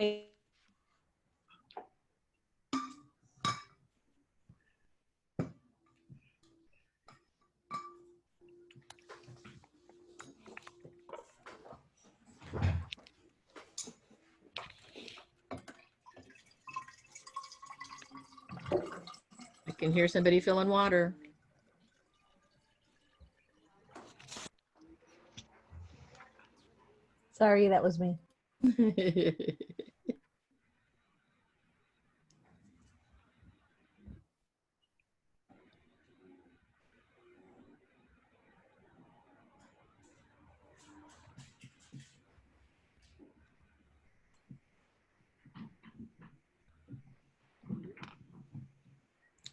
I can hear somebody filling water. Sorry, that was me.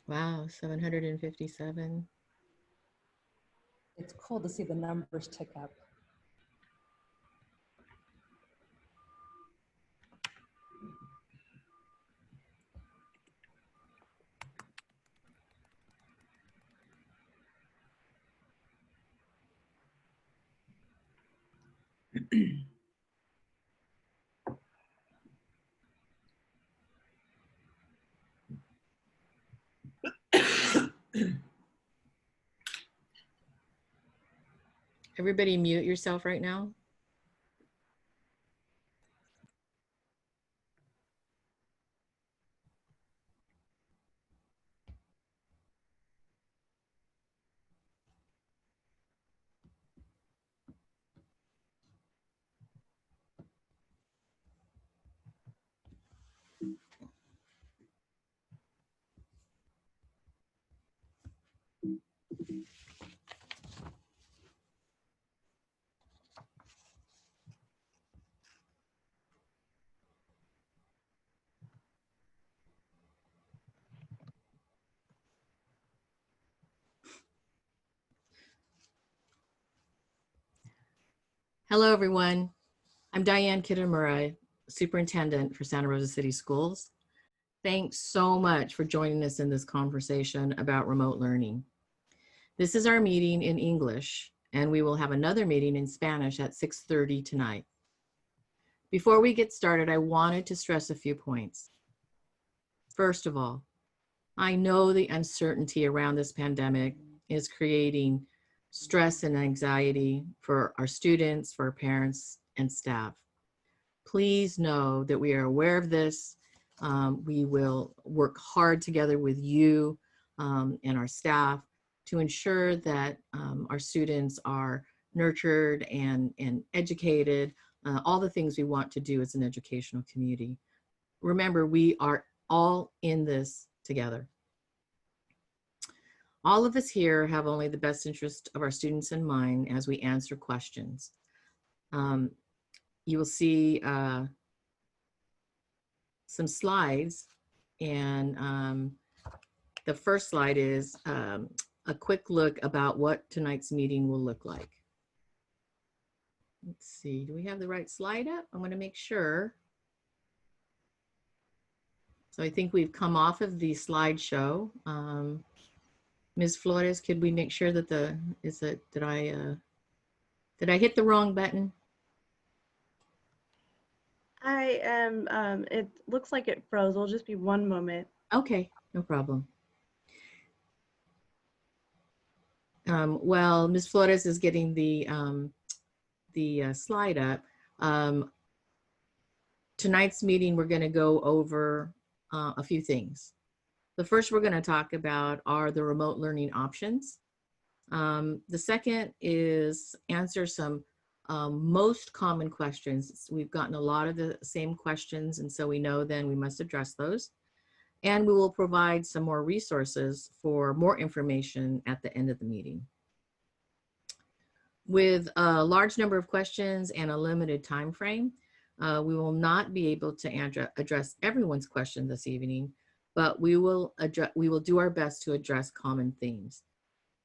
Wow, 757. It's cool to see the numbers tick up. Everybody mute yourself right now. Hello, everyone. I'm Diane Kittamura, Superintendent for Santa Rosa City Schools. Thanks so much for joining us in this conversation about remote learning. This is our meeting in English, and we will have another meeting in Spanish at 6:30 tonight. Before we get started, I wanted to stress a few points. First of all, I know the uncertainty around this pandemic is creating stress and anxiety for our students, for our parents, and staff. Please know that we are aware of this. We will work hard together with you and our staff to ensure that our students are nurtured and educated, all the things we want to do as an educational community. Remember, we are all in this together. All of us here have only the best interest of our students in mind as we answer questions. You will see some slides, and the first slide is a quick look about what tonight's meeting will look like. Let's see, do we have the right slide up? I'm going to make sure. So I think we've come off of the slideshow. Ms. Flores, could we make sure that did I hit the wrong button? I am, it looks like it froze. It'll just be one moment. Okay, no problem. While Ms. Flores is getting the slide up, tonight's meeting, we're going to go over a few things. The first we're going to talk about are the remote learning options. The second is answer some most common questions. We've gotten a lot of the same questions, and so we know then we must address those. And we will provide some more resources for more information at the end of the meeting. With a large number of questions and a limited time frame, we will not be able to address everyone's question this evening, but we will do our best to address common themes.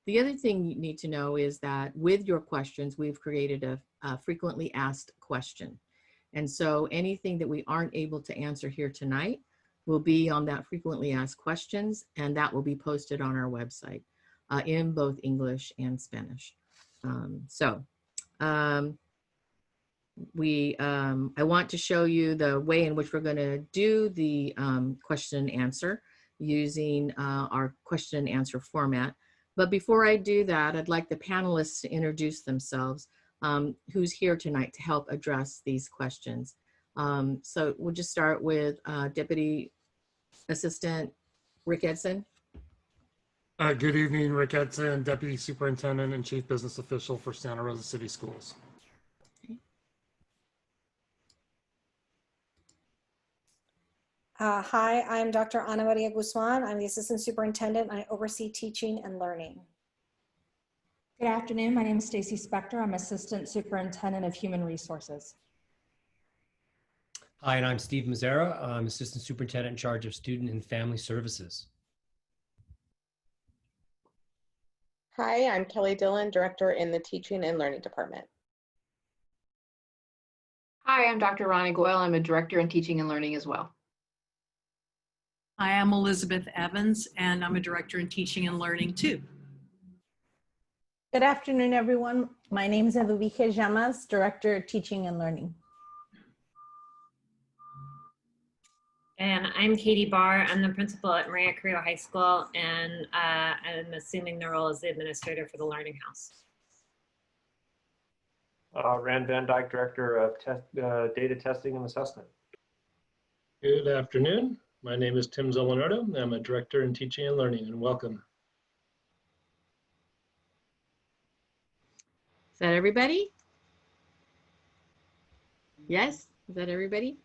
The other thing you need to know is that with your questions, we've created a frequently asked question. And so anything that we aren't able to answer here tonight will be on that frequently asked questions, and that will be posted on our website in both English and Spanish. I want to show you the way in which we're going to do the question and answer using our question and answer format. But before I do that, I'd like the panelists to introduce themselves. Who's here tonight to help address these questions. So we'll just start with Deputy Assistant Rick Edson. Good evening, Rick Edson, Deputy Superintendent and Chief Business Official for Santa Rosa City Schools. Hi, I'm Dr. Ana Maria Guzman. I'm the Assistant Superintendent. I oversee teaching and learning. Good afternoon. My name is Stacy Spector. I'm Assistant Superintendent of Human Resources. Hi, and I'm Steve Mazzara. I'm Assistant Superintendent in charge of Student and Family Services. Hi, I'm Kelly Dillon, Director in the Teaching and Learning Department. Hi, I'm Dr. Ronnie Goyle. I'm a Director in Teaching and Learning as well. Hi, I'm Elizabeth Evans, and I'm a Director in Teaching and Learning too. Good afternoon, everyone. My name is Eduvigia Llamas, Director of Teaching and Learning. And I'm Katie Barr. I'm the principal at Maria Carrillo High School, and I'm assuming the role as the administrator for the Learning House. Rand Van Dyke, Director of Data Testing and Assessment. Good afternoon. My name is Tim Zolanardo. I'm a Director in Teaching and Learning, and welcome. Is that everybody? Yes, is that everybody?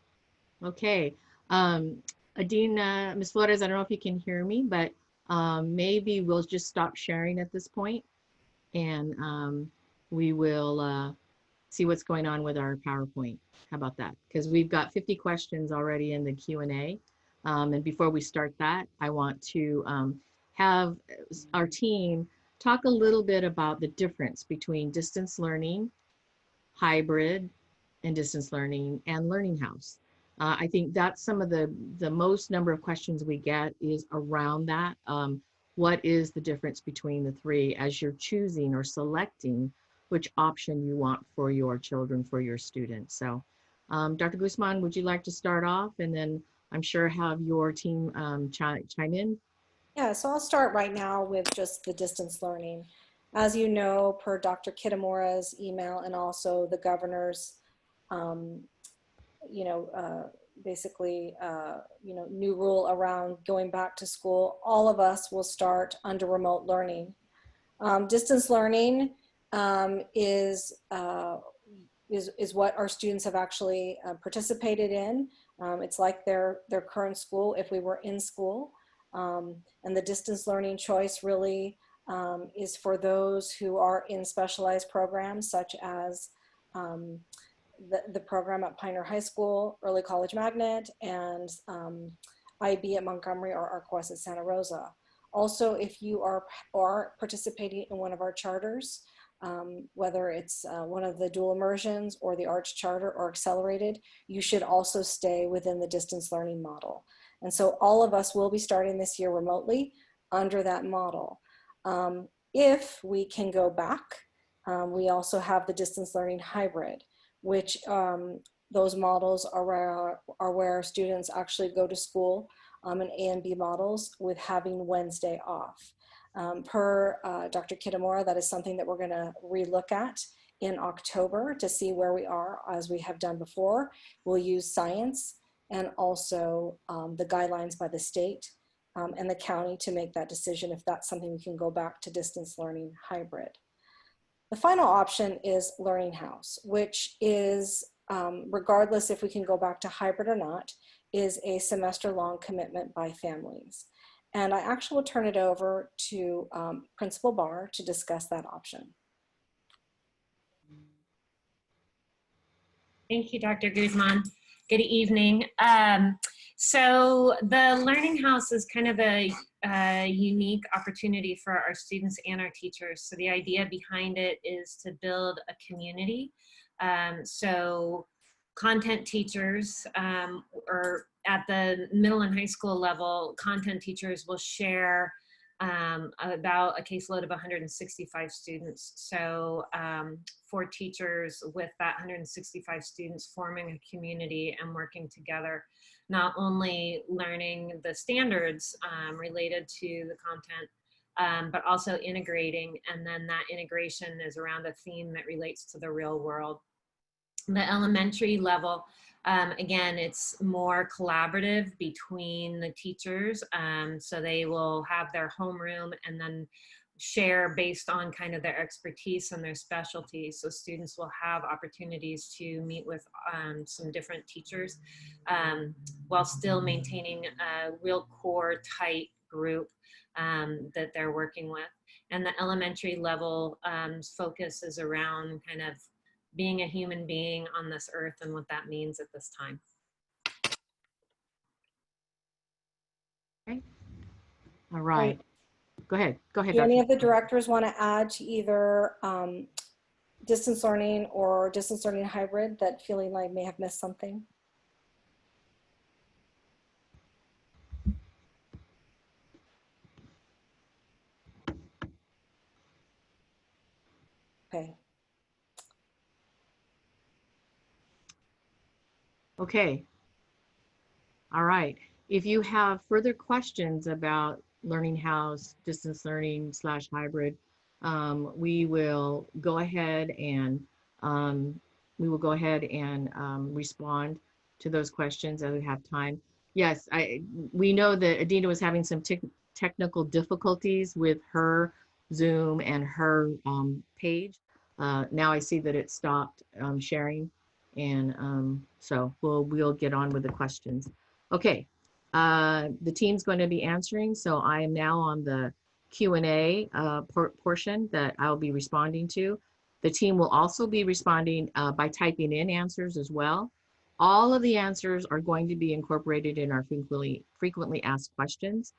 Okay. Adine, Ms. Flores, I don't know if you can hear me, but maybe we'll just stop sharing at this point, and we will see what's going on with our PowerPoint. How about that? Because we've got 50 questions already in the Q&A. And before we start that, I want to have our team talk a little bit about the difference between distance learning, hybrid, and distance learning, and Learning House. I think that's some of the most number of questions we get is around that. What is the difference between the three as you're choosing or selecting which option you want for your children, for your students? So Dr. Guzman, would you like to start off, and then I'm sure have your team chime in? Yeah, so I'll start right now with just the distance learning. As you know, per Dr. Kitamura's email and also the governor's, basically, new rule around going back to school, all of us will start under remote learning. Distance learning is what our students have actually participated in. It's like their current school if we were in school. And the distance learning choice really is for those who are in specialized programs such as the program at Pioneer High School, Early College Magnet, and IB at Montgomery or Arcoas at Santa Rosa. Also, if you are participating in one of our charters, whether it's one of the dual immersions or the Arts Charter or Accelerated, you should also stay within the distance learning model. And so all of us will be starting this year remotely under that model. If we can go back, we also have the distance learning hybrid, which those models are where students actually go to school in A and B models with having Wednesday off. Per Dr. Kitamura, that is something that we're going to relook at in October to see where we are as we have done before. We'll use science and also the guidelines by the state and the county to make that decision if that's something we can go back to distance learning hybrid. The final option is Learning House, which is, regardless if we can go back to hybrid or not, is a semester-long commitment by families. And I actually will turn it over to Principal Barr to discuss that option. Thank you, Dr. Guzman. Good evening. So the Learning House is kind of a unique opportunity for our students and our teachers. So the idea behind it is to build a community. So content teachers, or at the middle and high school level, content teachers will share about a caseload of 165 students. So 4 teachers with that 165 students forming a community and working together, not only learning the standards related to the content, but also integrating. And then that integration is around a theme that relates to the real world. The elementary level, again, it's more collaborative between the teachers. So they will have their homeroom and then share based on kind of their expertise and their specialties. So students will have opportunities to meet with some different teachers while still maintaining a real core tight group that they're working with. And the elementary level focus is around kind of being a human being on this earth and what that means at this time. Okay. All right. Go ahead. Go ahead. Do any Dr. of the directors want to add to either distance learning or distance learning hybrid that feeling like may have missed something? Okay. Okay. All right. If you have further questions about Learning House, distance learning / hybrid, we will go ahead and respond to those questions as we have time. Yes, we know that Adina was having some technical difficulties with her Zoom and her page. Now I see that it stopped sharing, and so we'll get on with the questions. Okay, the team's going to be answering, so I am now on the Q&A portion that I'll be responding to. The team will also be responding by typing in answers as well. All of the answers are going to be incorporated in our frequently asked questions.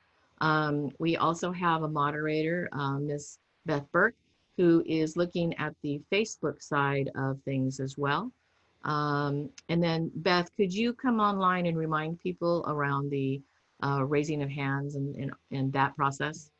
We also have a moderator, Ms. Beth Burke, who is looking at the Facebook side of things as well. And then Beth, could you come online and remind people around the raising of hands and that process?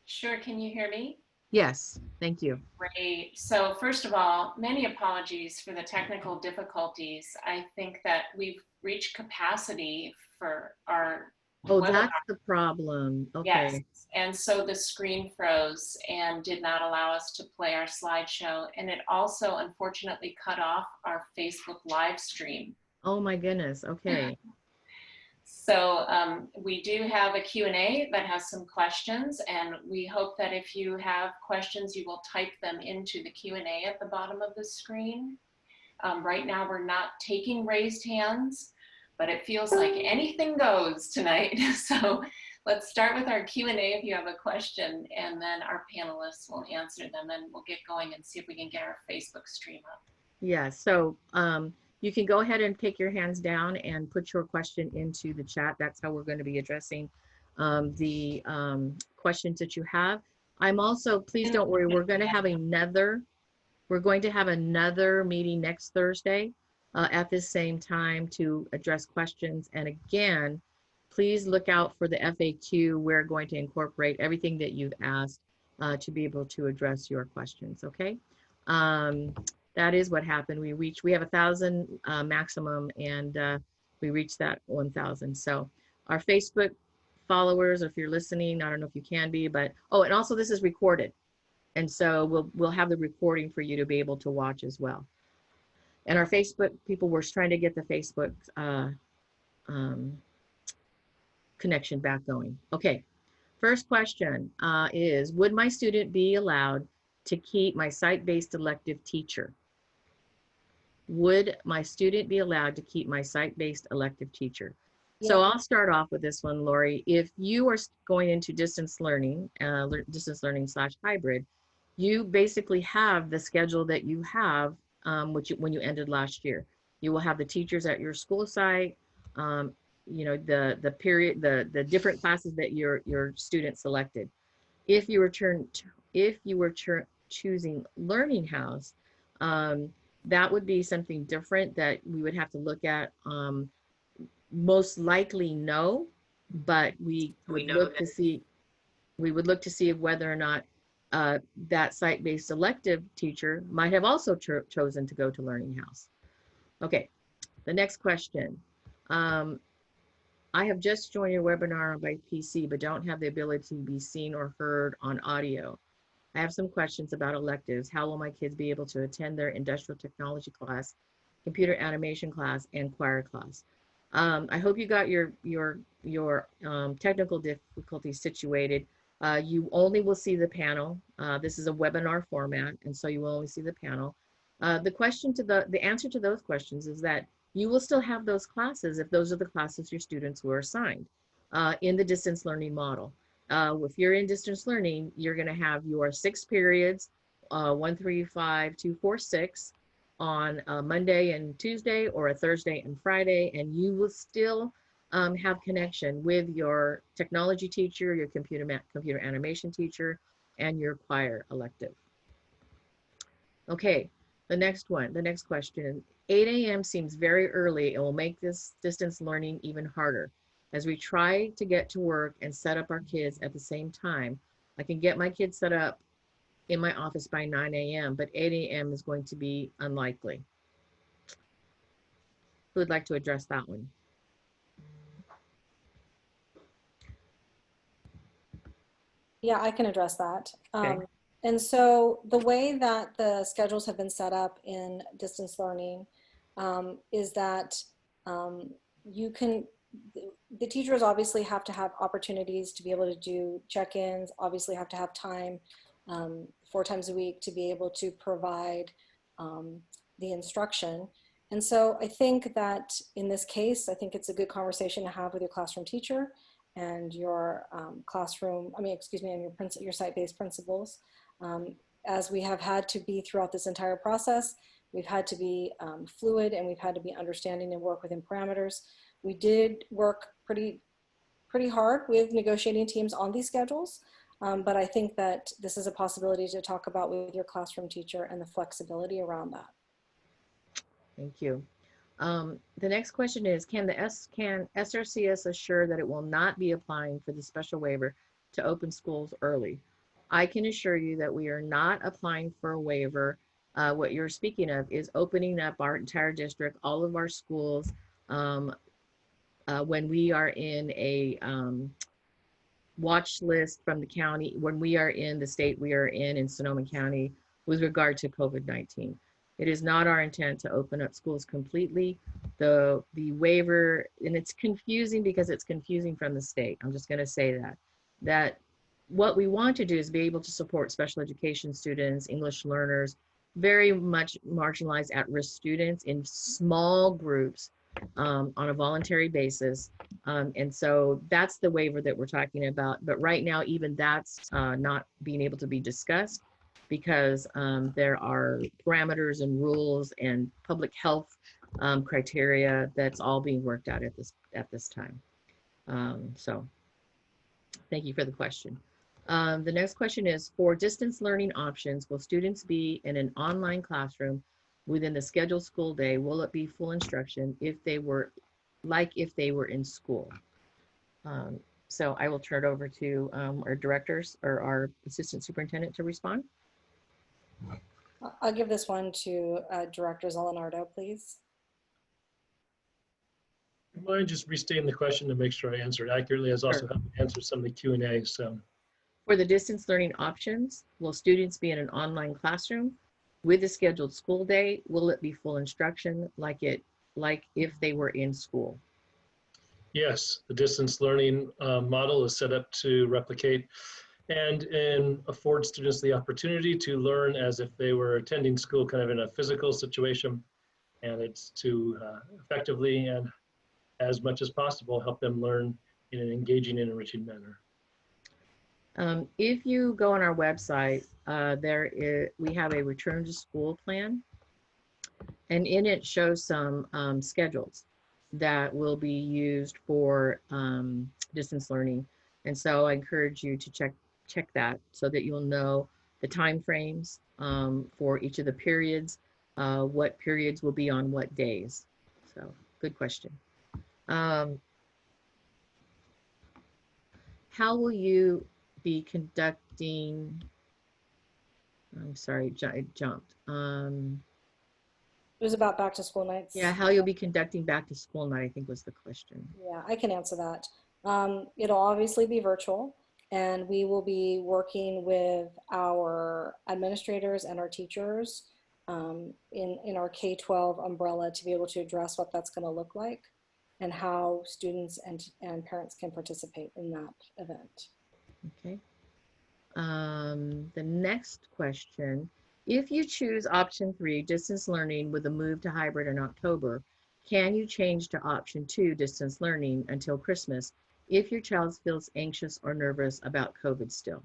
Sure, can you hear me? Yes, thank you. Great. So first of all, many apologies for the technical difficulties. I think that we've reached capacity for our Oh, webinar. that's the problem. Okay. Yes, and so the screen froze and did not allow us to play our slideshow. And it also unfortunately cut off our Facebook live stream. Oh my goodness, okay. So we do have a Q&A that has some questions, and we hope that if you have questions, you will type them into the Q&A at the bottom of the screen. Right now, we're not taking raised hands, but it feels like anything goes tonight. So let's start with our Q&A if you have a question, and then our panelists will answer them, and we'll get going and see if we can get our Facebook stream up. Yeah, so you can go ahead and take your hands down and put your question into the chat. That's how we're going to be addressing the questions that you have. I'm also, please don't worry, we're going to have another meeting next Thursday at the same time to address questions. And again, please look out for the FAQ. We're going to incorporate everything that you've asked to be able to address your questions, okay? That is what happened. We have 1,000 maximum, and we reached that 1,000. So our Facebook followers, if you're listening, I don't know if you can be, but, oh, and also this is recorded. And so we'll have the recording for you to be able to watch as well. And our Facebook people, we're trying to get the Facebook connection back going. Okay, first question is, would my student be allowed to keep my site-based elective teacher? Would my student be allowed to keep my site-based elective teacher? Yeah. So I'll start off with this one, Lori. If you are going into distance learning / hybrid, you basically have the schedule that you have when you ended last year. You will have the teachers at your school site, you know, the different classes that your student selected. If you were choosing Learning House, that would be something different that we would have to look at. Most likely no, but we would look to see whether or not that site-based elective teacher might have also chosen to go to Learning House. Okay, the next question. I have just joined your webinar by PC, but don't have the ability to be seen or heard on audio. I have some questions about electives. How will my kids be able to attend their industrial technology class, computer animation class, and choir class? I hope you got your technical difficulties situated. You only will see the panel. This is a webinar format, and so you will only see the panel. The answer to those questions is that you will still have those classes if those are the classes your students were assigned in the distance learning model. If you're in distance learning, you're going to have your 6 periods, 1, 3, 5, 2, 4, 6 on a Monday and Tuesday, or a Thursday and Friday, and you will still have connection with your technology teacher, your computer animation teacher, and your choir elective. Okay, the next question. 8 a.m. seems very early. It will make this distance learning even harder. As we try to get to work and set up our kids at the same time, I can get my kids set up in my office by 9 a.m., but 8 a.m. is going to be unlikely. Who would like to address that one? Yeah, I can address that. Okay. And so the way that the schedules have been set up in distance learning is that the teachers obviously have to have opportunities to be able to do check-ins, obviously have to have time 4 times a week to be able to provide the instruction. And so I think that in this case, I think it's a good conversation to have with your classroom teacher and your and your site-based principals. As we have had to be throughout this entire process, we've had to be fluid, and we've had to be understanding and work within parameters. We did work pretty hard with negotiating teams on these schedules, but I think that this is a possibility to talk about with your classroom teacher and the flexibility around that. Thank you. The next question is, can SRCS assure that it will not be applying for the special waiver to open schools early? I can assure you that we are not applying for a waiver. What you're speaking of is opening up our entire district, all of our schools, when we are in a watch list from the county, when we are in the state we are in Sonoma County with regard to COVID-19. It is not our intent to open up schools completely. The waiver, and it's confusing because it's confusing from the state. I'm just going to say that what we want to do is be able to support special education students, English learners, very much marginalized at-risk students in small groups on a voluntary basis. And so that's the waiver that we're talking about. But right now, even that's not being able to be discussed, because there are parameters and rules and public health criteria that's all being worked out at this time. So thank you for the question. The next question is, for distance learning options, will students be in an online classroom within the scheduled school day? Will it be full instruction if they were in school? So I will turn it over to our directors or our assistant superintendent to respond. I'll give this one to Director Zolinardo, please. Mind just restating the question to make sure I answer it accurately, as also help answer some of the Q&A. So, for the distance learning options, will students be in an online classroom with a scheduled school day? Will it be full instruction like if they were in school? yes, the distance learning model is set up to replicate and afford students the opportunity to learn as if they were attending school kind of in a physical situation. And it's to effectively and as much as possible help them learn in an engaging and enriching manner. If you go on our website, we have a return to school plan, and in it shows some schedules that will be used for distance learning. And so I encourage you to check that so that you'll know the time frames for each of the periods, what periods will be on what days. So good question. how will you be conducting, I'm sorry, I jumped. It was about back to school nights. Yeah, how you'll be conducting back to school night, I think was the question. Yeah, I can answer that. It'll obviously be virtual, and we will be working with our administrators and our teachers in our K-12 umbrella to be able to address what that's going to look like and how students and parents can participate in that event. Okay. The next question, if you choose option 3, distance learning with a move to hybrid in October, can you change to option 2, distance learning until Christmas if your child feels anxious or nervous about COVID still?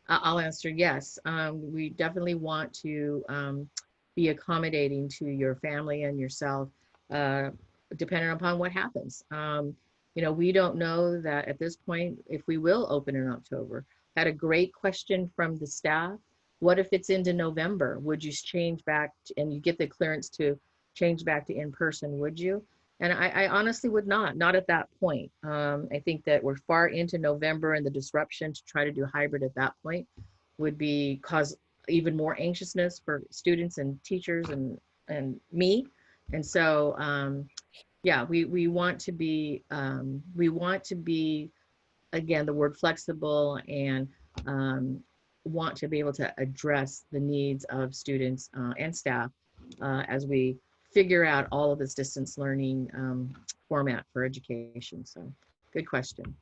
I'll answer yes. We definitely want to be accommodating to your family and yourself, depending upon what happens. You know, we don't know that at this point if we will open in October. Had a great question from the staff. What if it's into November? Would you change back and you get the clearance to change back to in person? Would you? And I honestly would not at that point. I think that we're far into November, and the disruption to try to do hybrid at that point would be cause even more anxiousness for students and teachers and me. And so, yeah, we want to be, again, the word flexible, and want to be able to address the needs of students and staff as we figure out all of this distance learning format for education. So good question.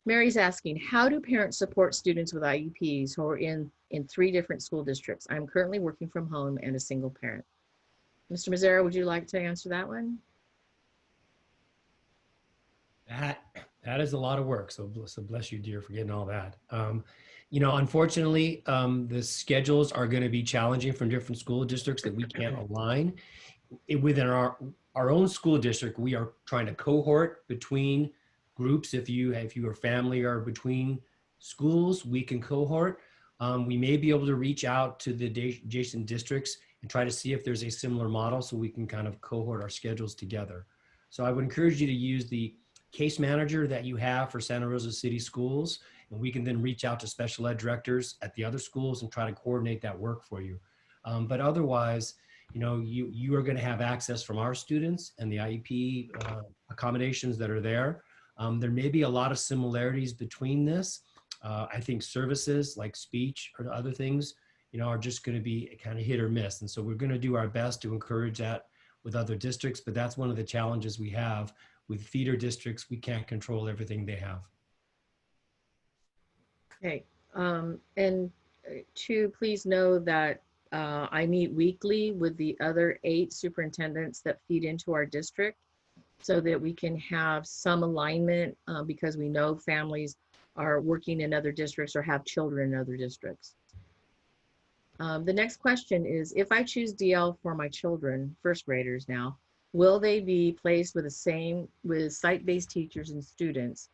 Mary's asking, how do parents support students with IEPs who are in 3 different school districts? I'm currently working from home and a single parent. Mr. Mazzara, would you like to answer that one? That is a lot of work. So bless you, dear, for getting all that. You know, unfortunately, the schedules are going to be challenging from different school districts that we can't align. Within our own school district, we are trying to cohort between groups. If you or family are between schools, we can cohort. We may be able to reach out to the adjacent districts and try to see if there's a similar model so we can kind of cohort our schedules together. So I would encourage you to use the case manager that you have for Santa Rosa City Schools, and we can then reach out to special ed directors at the other schools and try to coordinate that work for you. But otherwise, you know, you are going to have access from our students and the IEP accommodations that are there. There may be a lot of similarities between this. I think services like speech or other things, you know, are just going to be kind of hit or miss. And so we're going to do our best to encourage that with other districts, but that's one of the challenges we have. With feeder districts, we can't control everything they have. Okay, and 2, please know that I meet weekly with the other 8 superintendents that feed into our district so that we can have some alignment because we know families are working in other districts or have children in other districts. The next question is, if I choose DL for my children, first graders now, will they be placed with site-based teachers and students?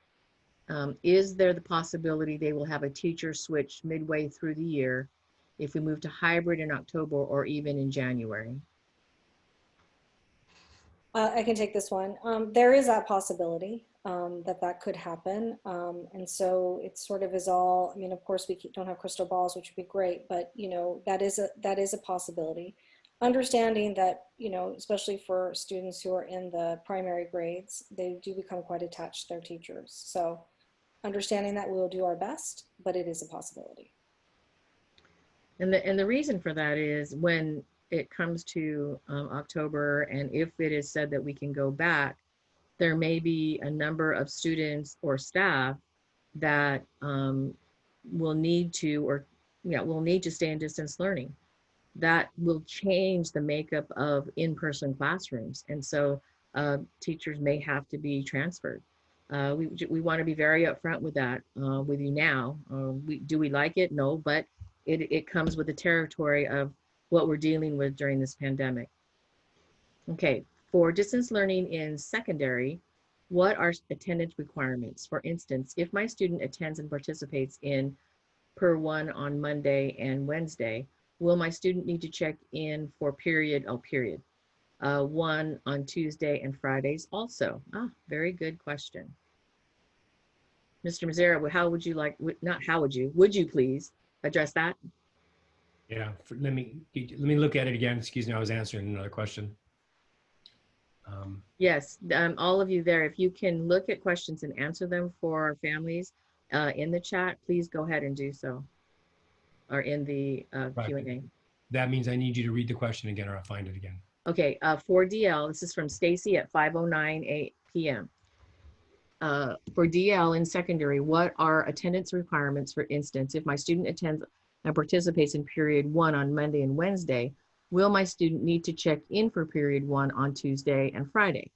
Is there the possibility they will have a teacher switch midway through the year if we move to hybrid in October or even in January? I can take this one. There is that possibility that could happen. And so it sort of is all, I mean, of course, we don't have crystal balls, which would be great, but, you know, that is a possibility. Understanding that, you know, especially for students who are in the primary grades, they do become quite attached to their teachers. So understanding that, we'll do our best, but it is a possibility. And the reason for that is when it comes to October, and if it is said that we can go back, there may be a number of students or staff that will need to stay in distance learning. That will change the makeup of in-person classrooms. And so teachers may have to be transferred. We want to be very upfront with that with you now. Do we like it? No, but it comes with the territory of what we're dealing with during this pandemic. Okay, for distance learning in secondary, what are attendance requirements? For instance, if my student attends and participates in per 1 on Monday and Wednesday, will my student need to check in for period? one on Tuesday and Fridays also. Ah, very good question. Mr. Mazzara, how would you like, not how would you please address that? Yeah, let me look at it again. Excuse me, I was answering another question. Yes, all of you there, if you can look at questions and answer them for our families in the chat, please go ahead and do so, or in the Right. Q&A. That means I need you to read the question again, or I'll find it again. Okay, for DL, this is from Stacy at 5:09 p.m. For DL in secondary, what are attendance requirements? For instance, if my student attends and participates in period 1 on Monday and Wednesday, will my student need to check in for period 1 on Tuesday and Friday?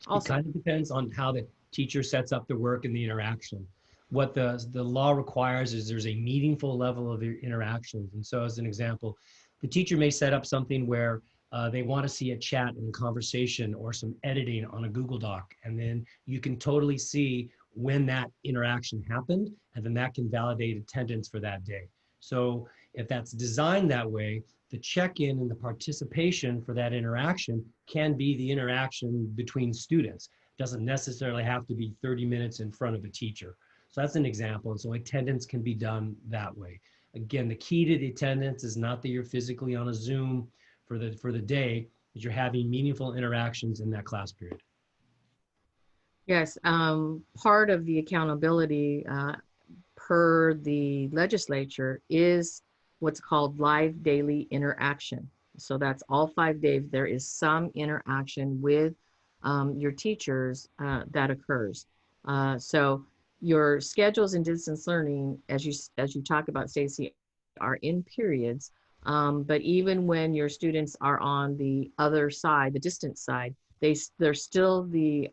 Also, it kind of depends on how the teacher sets up the work and the interaction. What the law requires is there's a meaningful level of interactions. And so as an example, the teacher may set up something where they want to see a chat and conversation or some editing on a Google Doc. And then you can totally see when that interaction happened, and then that can validate attendance for that day. So if that's designed that way, the check-in and the participation for that interaction can be the interaction between students. It doesn't necessarily have to be 30 minutes in front of a teacher. So that's an example. And so attendance can be done that way. Again, the key to the attendance is not that you're physically on a Zoom for the day, that you're having meaningful interactions in that class period. yes, part of the accountability per the legislature is what's called live daily interaction. So that's all 5 days. There is some interaction with your teachers that occurs. So your schedules in distance learning, as you talk about, Stacy, are in periods. But even when your students are on the other side, the distance side, there's still the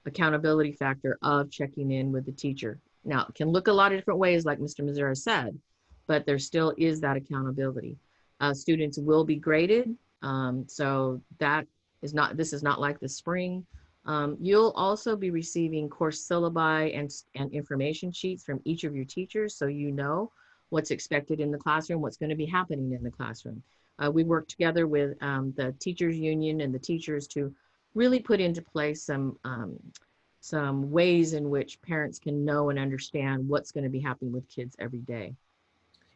accountability factor of checking in with the teacher. Now, it can look a lot of different ways, like Mr. Mazzara said, but there still is that accountability. Students will be graded. So that is not, this is not like the spring. You'll also be receiving course syllabi and information sheets from each of your teachers, so you know what's expected in the classroom, what's going to be happening in the classroom. We work together with the teachers union and the teachers to really put into place some ways in which parents can know and understand what's going to be happening with kids every day.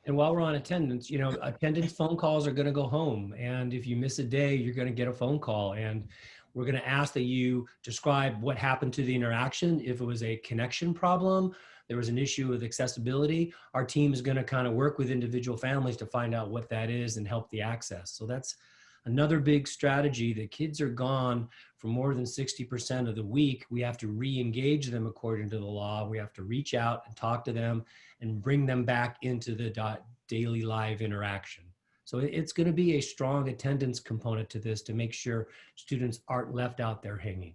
And while we're on attendance, you know, attendance phone calls are going to go home. And if you miss a day, you're going to get a phone call. And we're going to ask that you describe what happened to the interaction. If it was a connection problem, there was an issue with accessibility, our team is going to kind of work with individual families to find out what that is and help the access. So that's another big strategy. The kids are gone for more than 60% of the week. We have to re-engage them according to the law. We have to reach out and talk to them and bring them back into the daily live interaction. So it's going to be a strong attendance component to this to make sure students aren't left out there hanging.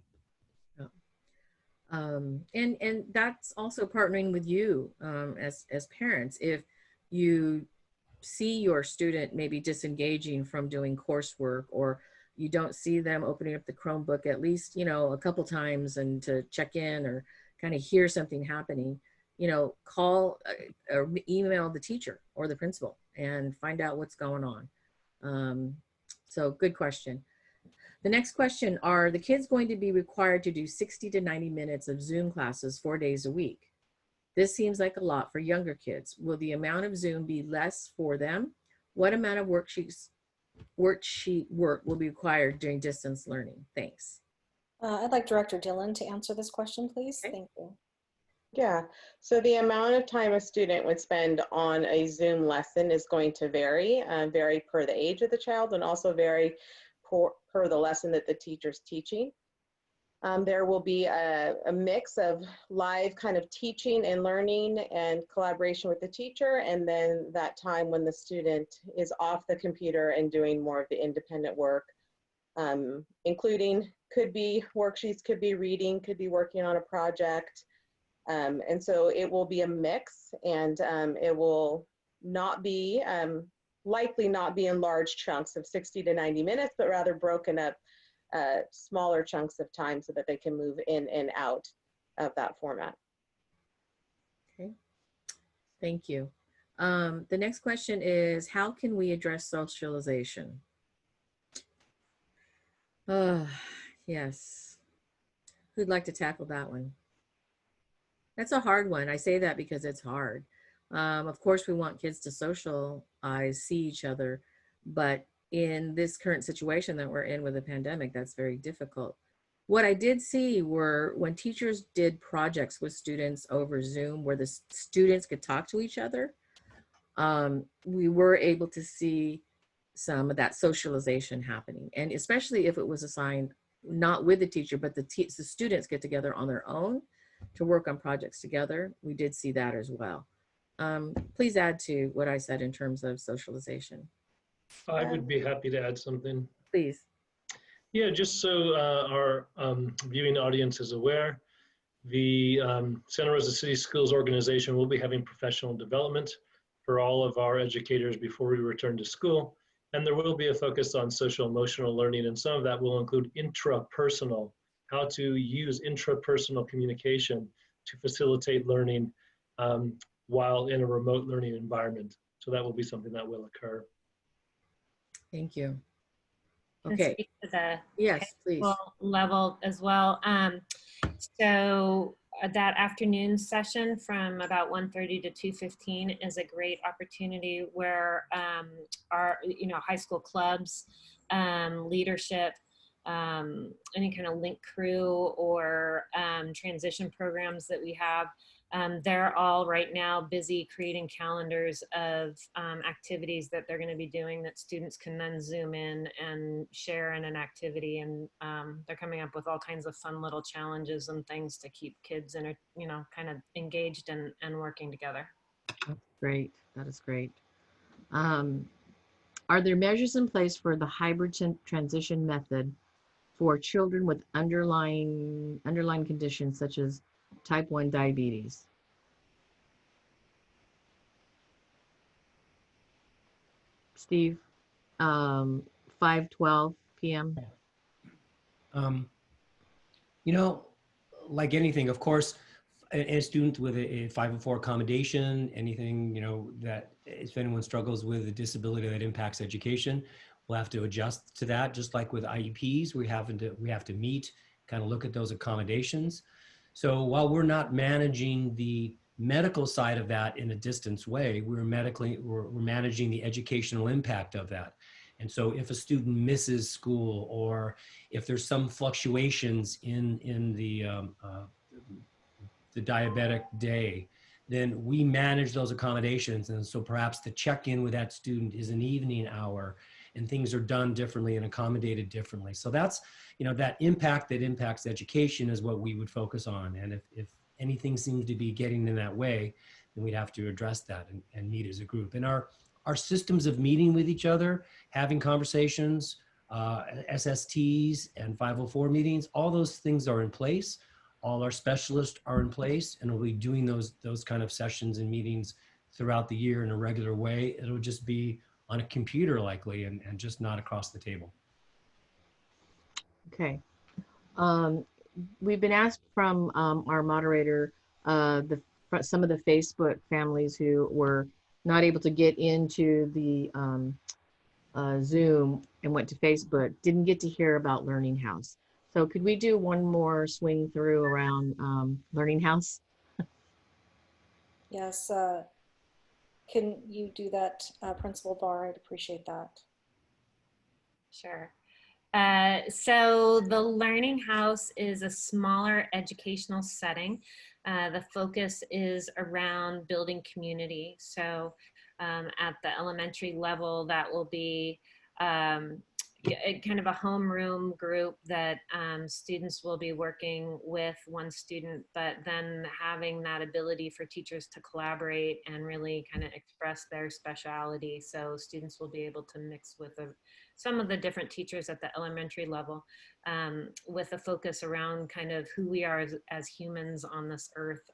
And that's also partnering with you as parents. If you see your student maybe disengaging from doing coursework, or you don't see them opening up the Chromebook at least, you know, a couple times and to check in or kind of hear something happening, you know, call or email the teacher or the principal and find out what's going on. So good question. The next question, are the kids going to be required to do 60 to 90 minutes of Zoom classes 4 days a week? This seems like a lot for younger kids. Will the amount of Zoom be less for them? What amount of worksheet work will be required during distance learning? Thanks. I'd like Director Dillon to answer this question, please. Okay. Thank you. Yeah, so the amount of time a student would spend on a Zoom lesson is going to vary per the age of the child, and also vary per the lesson that the teacher's teaching. There will be a mix of live kind of teaching and learning and collaboration with the teacher, and then that time when the student is off the computer and doing more of the independent work, including could be worksheets, could be reading, could be working on a project. And so it will be a mix, and it will not be, likely not be in large chunks of 60 to 90 minutes, but rather broken up smaller chunks of time so that they can move in and out of that format. Okay, thank you. The next question is, how can we address socialization? Oh, yes. Who'd like to tackle that one? That's a hard one. I say that because it's hard. Of course, we want kids to socialize, see each other, but in this current situation that we're in with the pandemic, that's very difficult. What I did see were when teachers did projects with students over Zoom where the students could talk to each other, we were able to see some of that socialization happening. And especially if it was assigned not with the teacher, but the students get together on their own to work on projects together. We did see that as well. Please add to what I said in terms of socialization. I would be happy to add something. Please. Yeah, just so our viewing audience is aware, the Santa Rosa City Schools organization will be having professional development for all of our educators before we return to school. And there will be a focus on social emotional learning, and some of that will include intrapersonal, how to use intrapersonal communication to facilitate learning while in a remote learning environment. So that will be something that will occur. Thank you. And Okay. speak to the Yes, please. level as well. So that afternoon session from about 1:30 to 2:15 is a great opportunity where our high school clubs, leadership, any kind of link crew or transition programs that we have, they're all right now busy creating calendars of activities that they're going to be doing that students can then zoom in and share in an activity. And they're coming up with all kinds of fun little challenges and things to keep kids kind of engaged and working together. That's great. That is great. Are there measures in place for the hybrid transition method for children with underlying conditions such as type 1 diabetes? Steve, 5:12 p.m. Like anything, of course, a student with a 504 accommodation, anything, that if anyone struggles with a disability that impacts education, we'll have to adjust to that. Just like with IEPs, we have to meet, kind of look at those accommodations. So while we're not managing the medical side of that in a distance way, we're managing the educational impact of that. And so if a student misses school, or if there's some fluctuations in the diabetic day, then we manage those accommodations. And so perhaps the check-in with that student is an evening hour, and things are done differently and accommodated differently. So that's, that impact that impacts education is what we would focus on. And if anything seems to be getting in that way, then we'd have to address that and meet as a group. And our systems of meeting with each other, having conversations, SSTs and 504 meetings, all those things are in place. All our specialists are in place, and we'll be doing those kind of sessions and meetings throughout the year in a regular way. It'll just be on a computer likely, and just not across the table. Okay. We've been asked from our moderator, some of the Facebook families who were not able to get into the Zoom and went to Facebook, didn't get to hear about Learning House. So could we do one more swing through around Learning House? Yes. Can you do that, Principal Barr? I'd appreciate that. Sure. So the Learning House is a smaller educational setting. The focus is around building community. So at the elementary level, that will be kind of a homeroom group that students will be working with one student, but then having that ability for teachers to collaborate and really kind of express their speciality. So students will be able to mix with some of the different teachers at the elementary level, with a focus around kind of who we are as humans on this earth.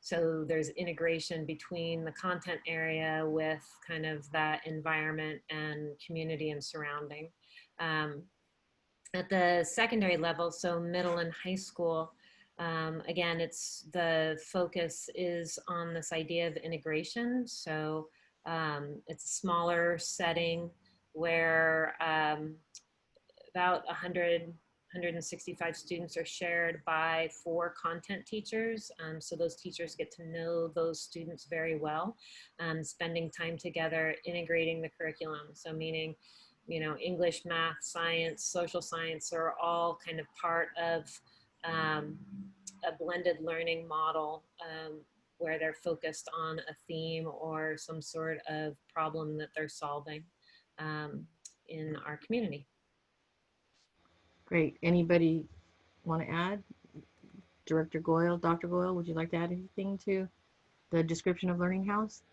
So there's integration between the content area with kind of that environment and community and surrounding. At the secondary level, so middle and high school, again, the focus is on this idea of integration. So it's a smaller setting where about 165 students are shared by 4 content teachers. So those teachers get to know those students very well, spending time together, integrating the curriculum. So meaning, you know, English, math, science, social science are all kind of part of a blended learning model where they're focused on a theme or some sort of problem that they're solving in our community. Great. Anybody want to add? Director Goyle, Dr. Goyle, would you like to add anything to the description of Learning House?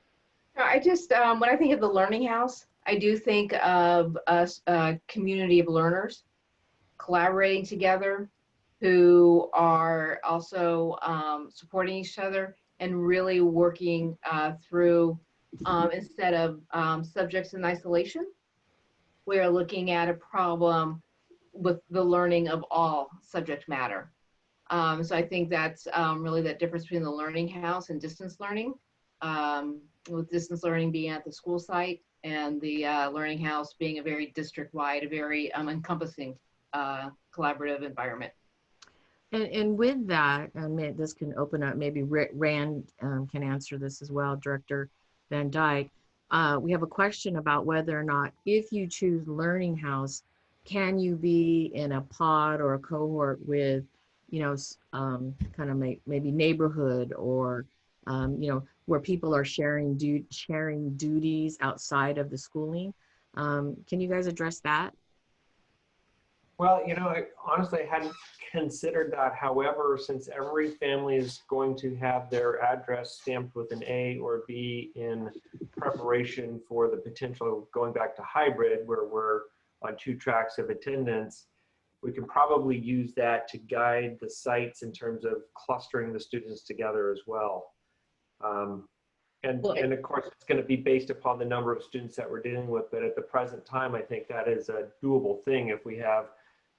No, I just, when I think of the Learning House, I do think of a community of learners collaborating together who are also supporting each other and really working through, instead of subjects in isolation, we're looking at a problem with the learning of all subject matter. So I think that's really that difference between the Learning House and distance learning, with distance learning being at the school site and the Learning House being a very district-wide, a very encompassing collaborative environment. And with that, this can open up, maybe Rand can answer this as well, Director Van Dyke. We have a question about whether or not, if you choose Learning House, can you be in a pod or a cohort with, you know, kind of maybe neighborhood or, you know, where people are sharing duties outside of the schooling? Can you guys address that? Well, you know, I honestly hadn't considered that. However, since every family is going to have their address stamped with an A or B in preparation for the potential going back to hybrid, where we're on 2 tracks of attendance, we can probably use that to guide the sites in terms of clustering the students together as well. And of course, it's going to be based upon the number of students that we're dealing with. But at the present time, I think that is a doable thing. If we have,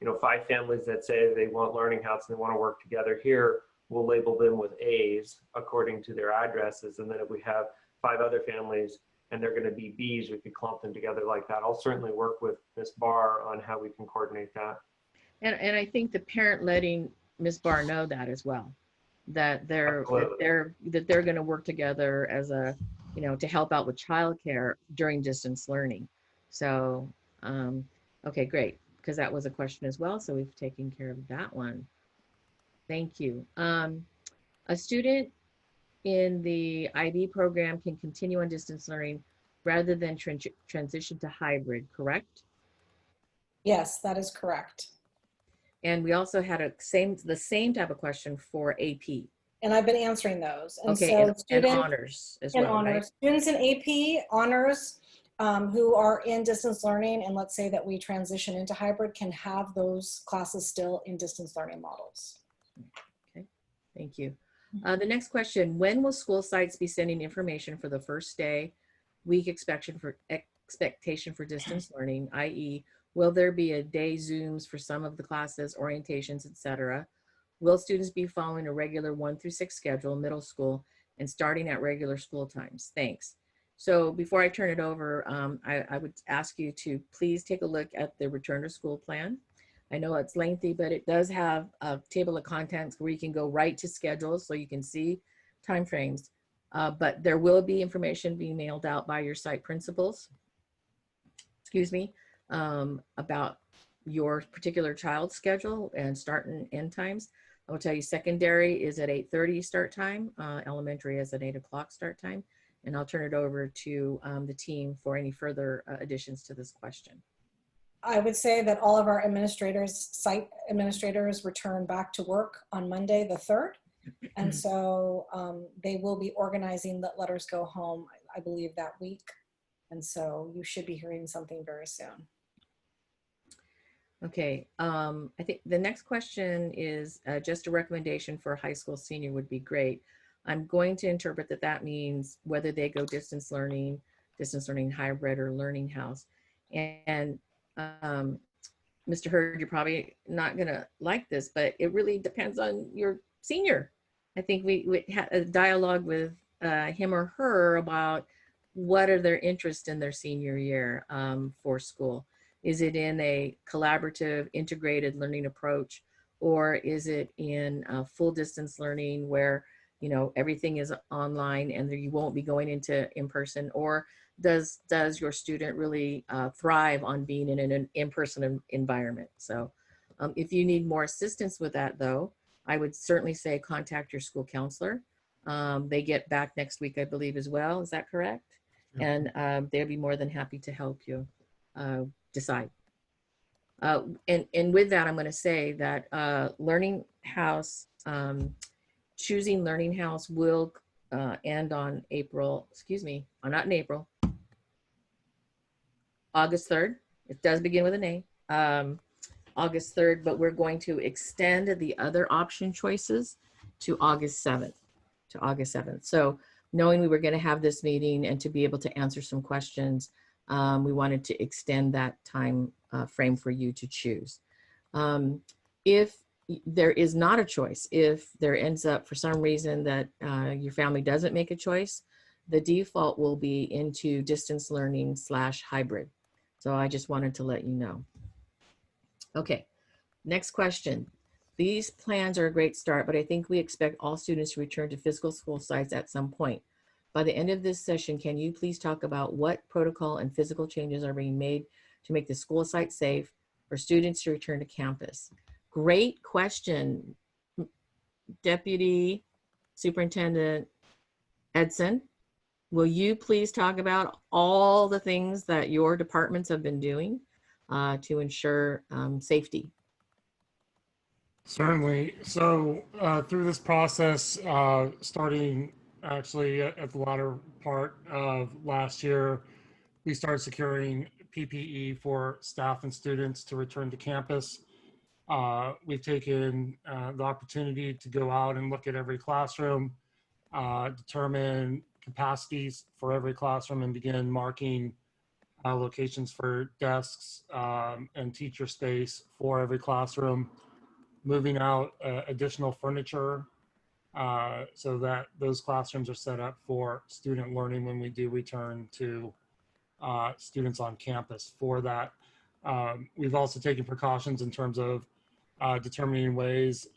you know, 5 families that say they want Learning House and they want to work together here, we'll label them with A's according to their addresses. And then if we have 5 other families and they're going to be B's, we could clump them together like that. I'll certainly work with Ms. Barr on how we can coordinate that. And I think the parent letting Ms. Barr know that as well, that they're going to work together as a, you know, to help out with childcare during distance learning. So, okay, great, because that was a question as well. So we've taken care of that one. Thank you. A student in the IB program can continue on distance learning rather than transition to hybrid, correct? Yes, that is correct. And we also had the same type of question for AP. And I've been answering those. And okay, so and honors as well, honors. right? Students in AP, honors, who are in distance learning, and let's say that we transition into hybrid, can have those classes still in distance learning models. Okay, thank you. The next question, when will school sites be sending information for the first day, week expectation for distance learning, i.e., will there be a day Zooms for some of the classes, orientations, etc.? Will students be following a regular 1 through 6 schedule, middle school, and starting at regular school times? Thanks. So before I turn it over, I would ask you to please take a look at the return to school plan. I know it's lengthy, but it does have a table of contents where you can go right to schedules so you can see timeframes. But there will be information being mailed out by your site principals, about your particular child's schedule and start and end times. I will tell you secondary is at 8:30 start time, elementary is at 8 o'clock start time. And I'll turn it over to the team for any further additions to this question. I would say that all of our site administrators return back to work on Monday the 3rd. And so they will be organizing Let Letters Go Home, I believe, that week. And so you should be hearing something very soon. Okay, I think the next question is just a recommendation for a high school senior would be great. I'm going to interpret that that means whether they go distance learning hybrid, or Learning House. And Mr. Hurd, you're probably not gonna like this, but it really depends on your senior. I think we had a dialogue with him or her about what are their interests in their senior year for school. Is it in a collaborative, integrated learning approach? Or is it in full distance learning where, you know, everything is online and you won't be going into in person? Or does your student really thrive on being in an in-person environment? So if you need more assistance with that though, I would certainly say contact your school counselor. They get back next week, I believe, as well. Is that correct? And they'll be more than happy to help you decide. And with that, I'm going to say that Learning House, choosing Learning House will end on April, excuse me, not in April, August 3rd. It does begin with an A, August 3rd, but we're going to extend the other option choices to August 7th, So knowing we were going to have this meeting and to be able to answer some questions, we wanted to extend that time frame for you to choose. If there is not a choice, if there ends up for some reason that your family doesn't make a choice, the default will be into distance learning / hybrid. So I just wanted to let you know. Okay, next question. These plans are a great start, but I think we expect all students to return to physical school sites at some point. By the end of this session, can you please talk about what protocol and physical changes are being made to make the school site safe for students to return to campus? Great question, Deputy Superintendent Edson. Will you please talk about all the things that your departments have been doing to ensure safety? Certainly. So through this process, starting actually at the latter part of last year, we started securing PPE for staff and students to return to campus. We've taken the opportunity to go out and look at every classroom, determine capacities for every classroom, and begin marking locations for desks and teacher space for every classroom, moving out additional furniture so that those classrooms are set up for student learning when we do return to students on campus. For that, we've also taken precautions in terms of determining ways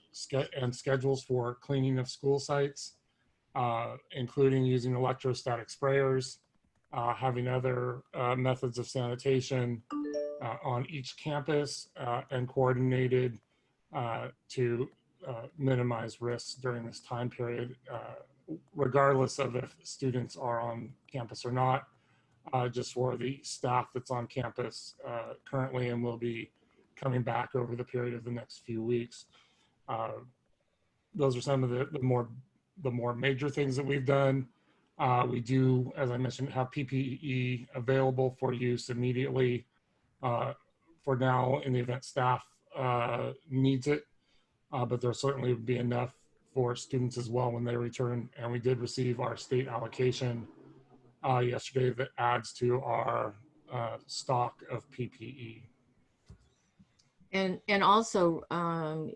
and schedules for cleaning of school sites, including using electrostatic sprayers, having other methods of sanitation on each campus and coordinated to minimize risks during this time period, regardless of if students are on campus or not, just for the staff that's on campus currently and will be coming back over the period of the next few weeks. Those are some of the more major things that we've done. We do, as I mentioned, have PPE available for use immediately for now in the event staff needs it, but there'll certainly be enough for students as well when they return. And we did receive our state allocation yesterday that adds to our stock of PPE. And also,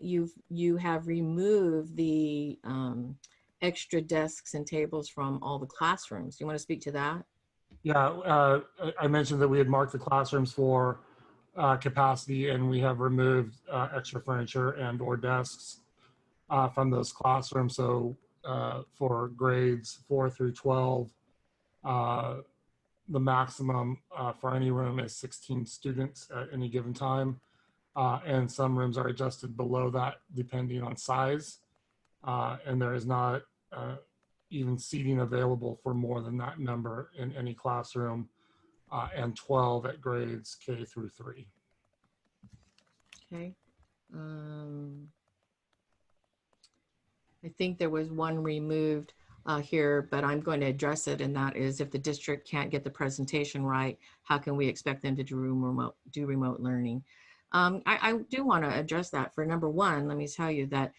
you have removed the extra desks and tables from all the classrooms. Do you want to speak to that? Yeah, I mentioned that we had marked the classrooms for capacity, and we have removed extra furniture and or desks from those classrooms. So for grades 4 through 12, the maximum for any room is 16 students at any given time. And some rooms are adjusted below that depending on size. And there is not even seating available for more than that number in any classroom, and 12 at grades K through 3. Okay. I think there was one removed here, but I'm going to address it, and that is if the district can't get the presentation right, how can we expect them to do remote learning? I do want to address that. For number one, let me tell you that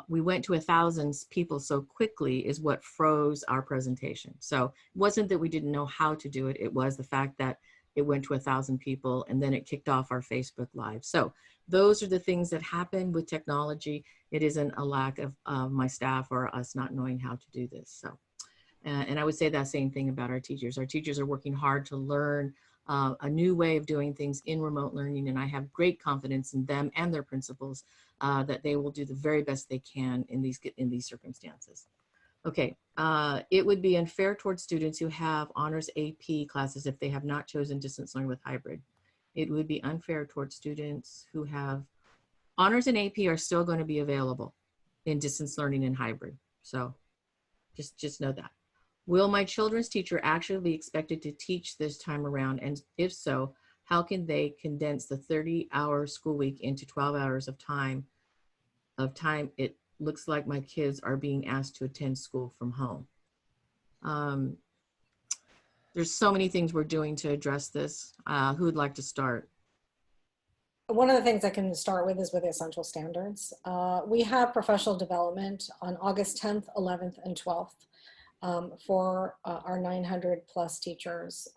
we went to 1,000 people so quickly is what froze our presentation. So it wasn't that we didn't know how to do it. It was the fact that it went to 1,000 people and then it kicked off our Facebook Live. So those are the things that happen with technology. It isn't a lack of my staff or us not knowing how to do this. So, and I would say that same thing about our teachers. Our teachers are working hard to learn a new way of doing things in remote learning, and I have great confidence in them and their principals that they will do the very best they can in these circumstances. Okay, it would be unfair towards students who have honors AP classes if they have not chosen distance learning with hybrid. It would be unfair towards students who have honors and AP are still going to be available in distance learning and hybrid. So just know that. Will my children's teacher actually be expected to teach this time around? And if so, how can they condense the 30-hour school week into 12 hours of time? It looks like my kids are being asked to attend school from home. There's so many things we're doing to address this. Who would like to start? One of the things I can start with is with the essential standards. We have professional development on August 10th, 11th, and 12th for our 900 plus teachers.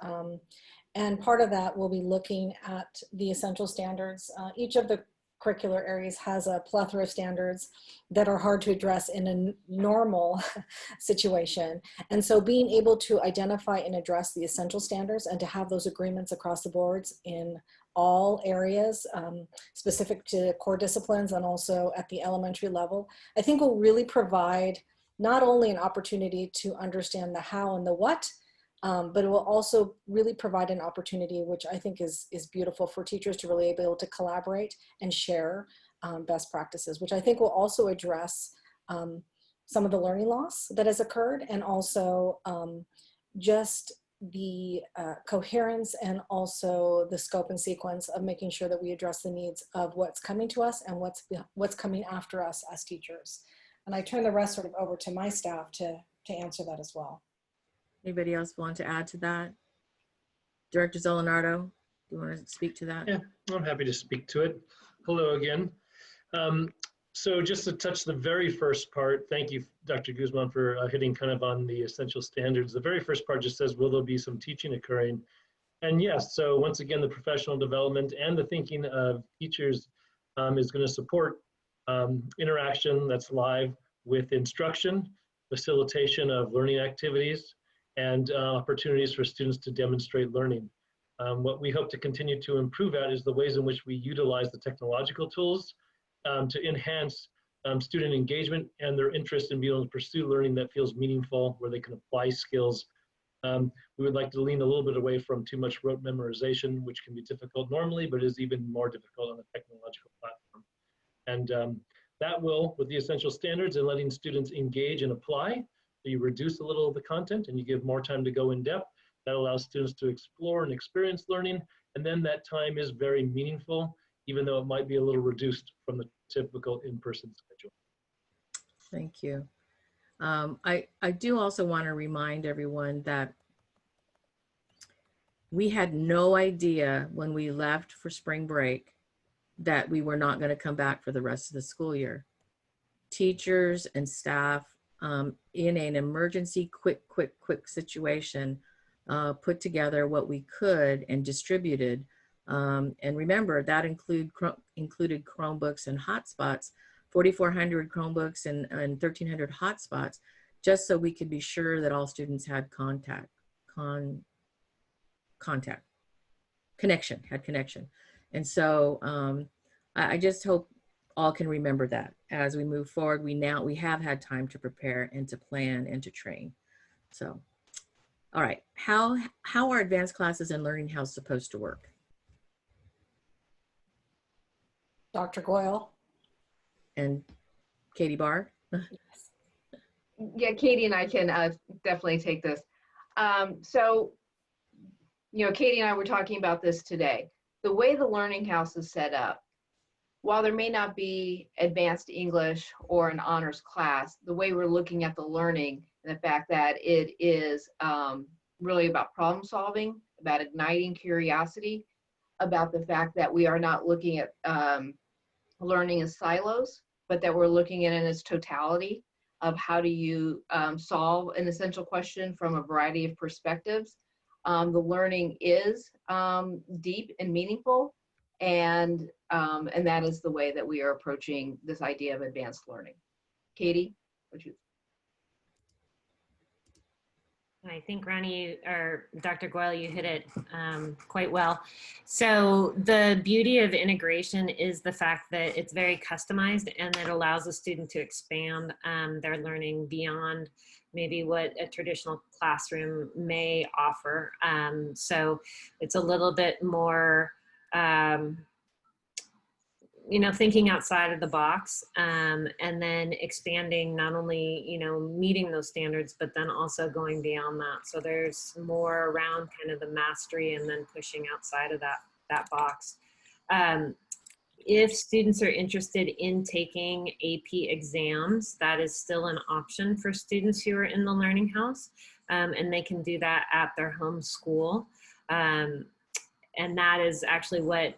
And part of that will be looking at the essential standards. Each of the curricular areas has a plethora of standards that are hard to address in a normal situation. And so being able to identify and address the essential standards and to have those agreements across the boards in all areas, specific to core disciplines and also at the elementary level, I think will really provide not only an opportunity to understand the how and the what, but it will also really provide an opportunity, which I think is beautiful, for teachers to really be able to collaborate and share best practices, which I think will also address some of the learning loss that has occurred, and also just the coherence and also the scope and sequence of making sure that we address the needs of what's coming to us and what's coming after us as teachers. And I turn the rest sort of over to my staff to answer that as well. Anybody else want to add to that? Director Zolinardo, do you want to speak to that? Yeah, I'm happy to speak to it. Hello again. So just to touch the very first part, thank you, Dr. Guzman, for hitting kind of on the essential standards. The very first part just says, will there be some teaching occurring? And yes, so once again, the professional development and the thinking of teachers is going to support interaction that's live with instruction, facilitation of learning activities, and opportunities for students to demonstrate learning. What we hope to continue to improve at is the ways in which we utilize the technological tools to enhance student engagement and their interest in being able to pursue learning that feels meaningful, where they can apply skills. We would like to lean a little bit away from too much rote memorization, which can be difficult normally, but is even more difficult on a technological platform. And that will, with the essential standards and letting students engage and apply, so you reduce a little of the content and you give more time to go in depth. That allows students to explore and experience learning, and then that time is very meaningful, even though it might be a little reduced from the typical in-person schedule. Thank you. I do also want to remind everyone that we had no idea when we left for spring break that we were not going to come back for the rest of the school year. Teachers and staff in an emergency quick situation put together what we could and distributed. And remember, that included Chromebooks and hotspots, 4,400 Chromebooks and 1,300 hotspots, just so we could be sure that all students had connection. And so I just hope all can remember that as we move forward. We have had time to prepare and to plan and to train. So, all right, how are advanced classes and Learning House supposed to work? Dr. Goyle. And Katie Barr? Yeah, Katie and I can definitely take this. So, you know, Katie and I were talking about this today. The way the Learning House is set up, while there may not be advanced English or an honors class, the way we're looking at the learning and the fact that it is really about problem solving, about igniting curiosity, about the fact that we are not looking at learning as silos, but that we're looking at it in its totality of how do you solve an essential question from a variety of perspectives. The learning is deep and meaningful, and that is the way that we are approaching this idea of advanced learning. Katie, what you? I think Ronnie or Dr. Goyle, you hit it quite well. So the beauty of integration is the fact that it's very customized and it allows the student to expand their learning beyond maybe what a traditional classroom may offer. So it's a little bit more, you know, thinking outside of the box, and then expanding, not only, you know, meeting those standards, but then also going beyond that. So there's more around kind of the mastery and then pushing outside of that box. If students are interested in taking AP exams, that is still an option for students who are in the Learning House, and they can do that at their home school. And that is actually what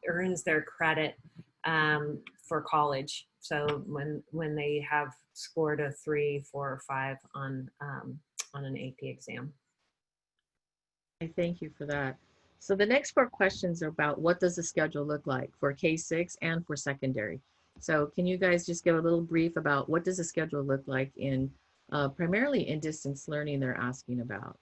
earns their credit for college. So when they have scored a 3, 4, or 5 on an AP exam. I thank you for that. So the next 4 questions are about what does the schedule look like for K-6 and for secondary. So can you guys just give a little brief about what does the schedule look like in primarily in distance learning they're asking about?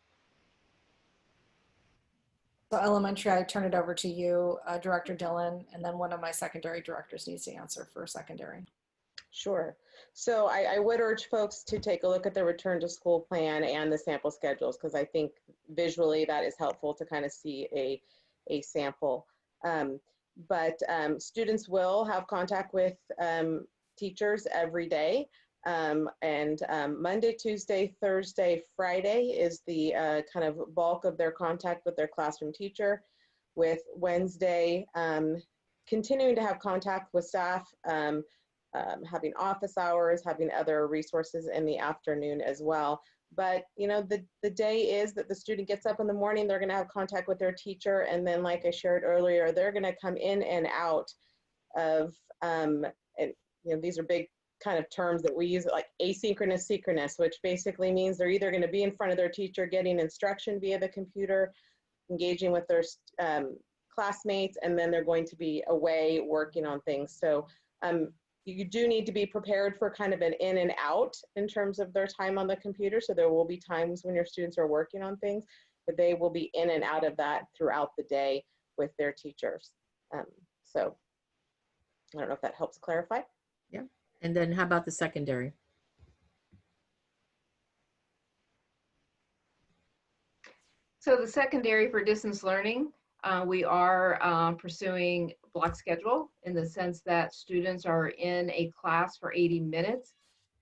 So elementary, I turn it over to you, Director Dillon, and then one of my secondary directors needs to answer for secondary. Sure. So I would urge folks to take a look at the return to school plan and the sample schedules, because I think visually that is helpful to kind of see a sample. But students will have contact with teachers every day. Monday, Tuesday, Thursday, Friday is the kind of bulk of their contact with their classroom teacher, with Wednesday continuing to have contact with staff, having office hours, having other resources in the afternoon as well. But you know, the day is that the student gets up in the morning, they're gonna have contact with their teacher, and then like I shared earlier, they're gonna come in and out of, and you know, these are big kind of terms that we use, like asynchronous, synchronous, which basically means they're either gonna be in front of their teacher getting instruction via the computer, engaging with their classmates, and then they're going to be away working on things. So you do need to be prepared for kind of an in and out in terms of their time on the computer. So there will be times when your students are working on things, but they will be in and out of that throughout the day with their teachers. So I don't know if that helps clarify. Yeah. And then how about the secondary? So the secondary for distance learning, we are pursuing block schedule in the sense that students are in a class for 80 minutes,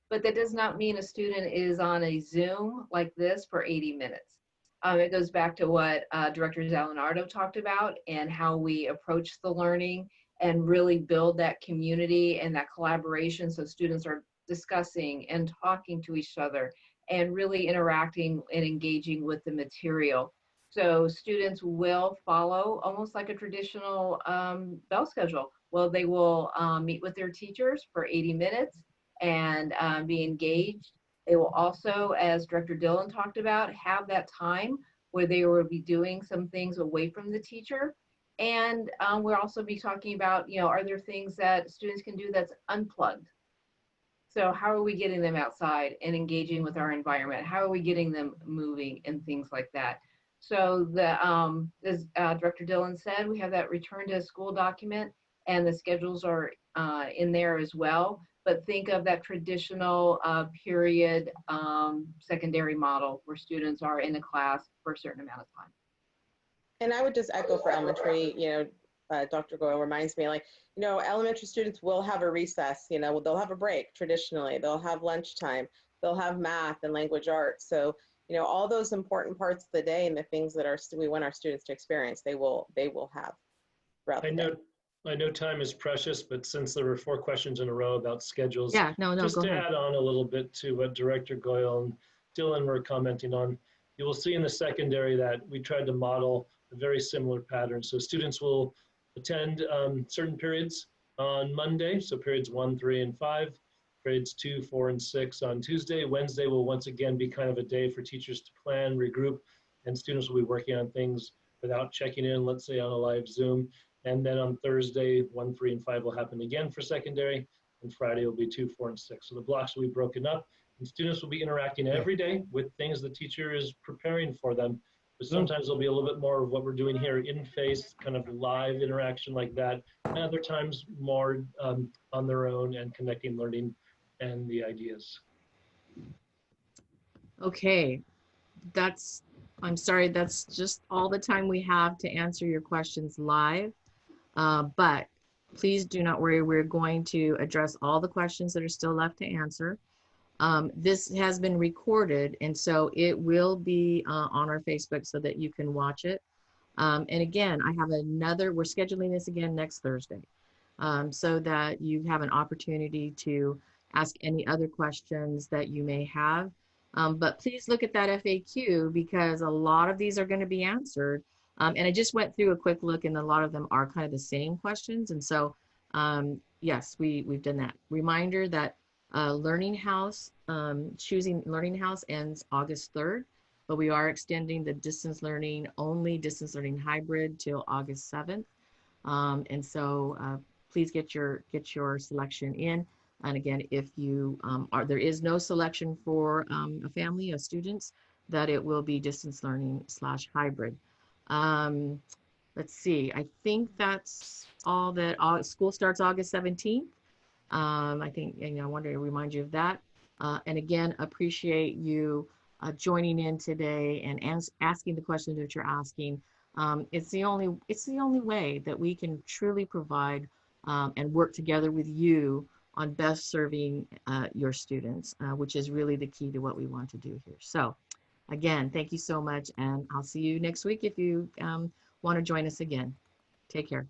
but that does not mean a student is on a Zoom like this for 80 minutes. It goes back to what Director Zalinardo talked about and how we approach the learning and really build that community and that collaboration, so students are discussing and talking to each other and really interacting and engaging with the material. So students will follow almost like a traditional bell schedule. Well, they will meet with their teachers for 80 minutes and be engaged. They will also, as Director Dillon talked about, have that time where they will be doing some things away from the teacher. And we'll also be talking about, you know, are there things that students can do that's unplugged? So how are we getting them outside and engaging with our environment? How are we getting them moving and things like that? So as Director Dillon said, we have that return to school document and the schedules are in there as well. But think of that traditional period secondary model where students are in a class for a certain amount of time. And I would just echo for elementary, you know, Dr. Goyle reminds me, like, you know, elementary students will have a recess, you know, they'll have a break traditionally, they'll have lunchtime, they'll have math and language arts. So, you know, all those important parts of the day and the things that we want our students to experience, they will have throughout the day. I know time is precious, but since there were 4 questions in a row about schedules, Yeah, no, just go to ahead. add on a little bit to what Director Goyle and Dylan were commenting on, you will see in the secondary that we tried to model a very similar pattern. So students will attend certain periods on Monday, so periods 1, 3, and 5, periods 2, 4, and 6 on Tuesday. Wednesday will once again be kind of a day for teachers to plan, regroup, and students will be working on things without checking in, let's say on a live Zoom. And then on Thursday, 1, 3, and 5 will happen again for secondary, and Friday will be 2, 4, and 6. So the blocks will be broken up, And students will be interacting every day with things the teacher is preparing for them. But sometimes there'll be a little bit more of what we're doing here in face, kind of live interaction like that. And other times more on their own and connecting learning and the ideas. Okay, I'm sorry, that's just all the time we have to answer your questions live. But please do not worry, we're going to address all the questions that are still left to answer. This has been recorded, and so it will be on our Facebook so that you can watch it. And again, we're scheduling this again next Thursday, so that you have an opportunity to ask any other questions that you may have. But please look at that FAQ because a lot of these are going to be answered. And I just went through a quick look and a lot of them are kind of the same questions. And so, yes, we've done that. Reminder that Learning House, choosing Learning House ends August 3rd, but we are extending the distance learning hybrid till August 7th. And so please get your selection in. And again, if you there is no selection for a family of students, that it will be distance learning / hybrid. Let's see, I think that's all that school starts August 17th. I think, I wanted to remind you of that. And again, appreciate you joining in today and asking the questions that you're asking. It's the only way that we can truly provide and work together with you on best serving your students, which is really the key to what we want to do here. So again, thank you so much, and I'll see you next week if you want to join us again. Take care.